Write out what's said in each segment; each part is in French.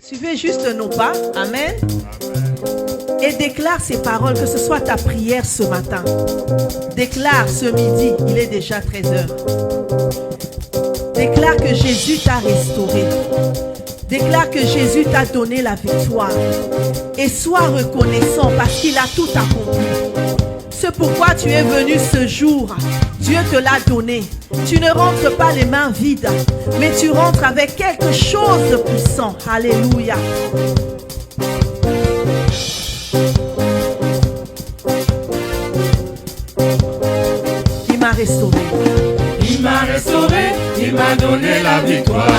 Suivez juste nos pas. Amen. Et déclare ces paroles, que ce soit ta prière ce matin. Déclare ce midi, il est déjà 13h. Déclare que Jésus t'a restauré. Déclare que Jésus t'a donné la victoire. Et sois reconnaissant parce qu'il a tout accompli. C'est pourquoi tu es venu ce jour. Dieu te l'a donné. Tu ne rentres pas les mains vides, mais tu rentres avec quelque chose de puissant. Alléluia. Il m'a restauré. Il m'a restauré, il m'a donné la victoire.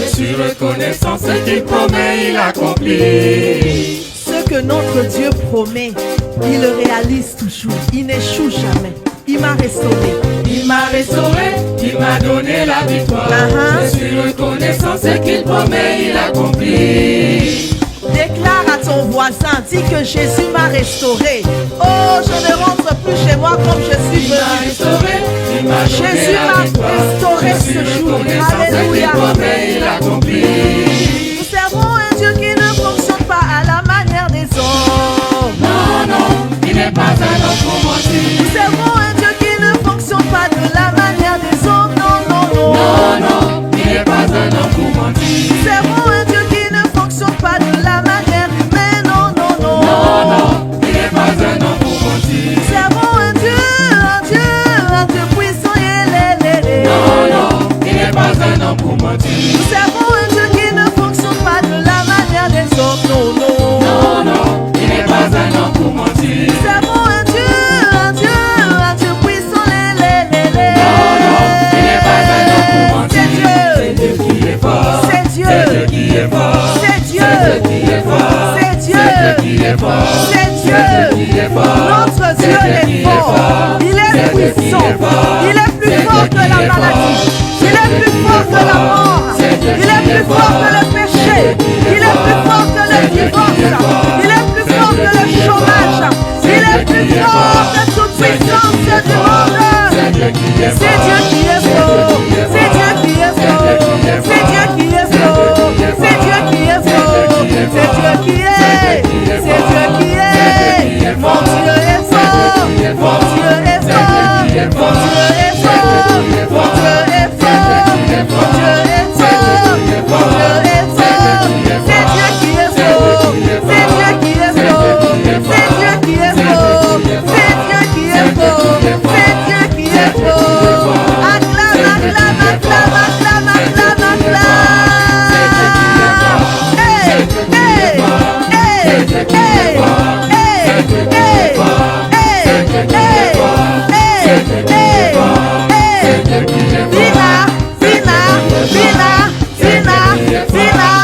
Je suis reconnaissant, ce qu'il promet, il accomplit. Ce que notre Dieu promet, il le réalise toujours. Il n'échoue jamais. Il m'a restauré. Il m'a restauré, il m'a donné la victoire. Je suis reconnaissant, ce qu'il promet, il accomplit. Déclare à ton voisin, dis que Jésus m'a restauré. Oh, je ne rentre plus chez moi comme je suis venu. Jésus m'a restauré ce jour. Alléluia. Nous servons un Dieu qui ne fonctionne pas à la manière des hommes. Non, non, il n'est pas un homme pour mentir. Nous servons un Dieu qui ne fonctionne pas de la manière des hommes. Non, non, non. Non, non, il n'est pas un homme pour mentir. Nous servons un Dieu qui ne fonctionne pas de la manière humaine. Non, non, non. Non, non, il n'est pas un homme pour mentir. Nous servons un Dieu puissant. Non, non, il n'est pas un homme pour mentir. Nous servons un Dieu qui ne fonctionne pas de la manière des hommes. Non, non. Non, non, il n'est pas un homme pour mentir. Nous servons un Dieu puissant. Non, non, il n'est pas un homme pour mentir. C'est Dieu. C'est Dieu qui est fort. C'est Dieu. C'est Dieu qui est fort. C'est Dieu. C'est Dieu qui est fort. C'est Dieu. C'est Dieu qui est fort. C'est Dieu. C'est Dieu qui est fort. Notre Dieu est fort. Il est puissant. Il est plus fort que la maladie. Il est plus fort que la mort. Il est plus fort que le péché. Il est plus fort que le divorce. Il est plus fort que le chômage. Il est plus fort que toute puissance du monde. C'est Dieu qui est fort. C'est Dieu qui est fort. C'est Dieu qui est fort. C'est Dieu qui est fort. C'est Dieu qui est fort. C'est Dieu qui est. C'est Dieu qui est. Mon Dieu est fort. Mon Dieu est fort. Mon Dieu est fort. Mon Dieu est fort. Mon Dieu est fort. Mon Dieu est fort. C'est Dieu qui est fort. C'est Dieu qui est fort. C'est Dieu qui est fort. C'est Dieu qui est fort. C'est Dieu qui est fort. Acclame, acclame, acclame, acclame, acclame, acclame. Hey, hey, hey, hey, hey, hey, hey, hey, hey. Vina, Vina, Vina, Vina, Vina.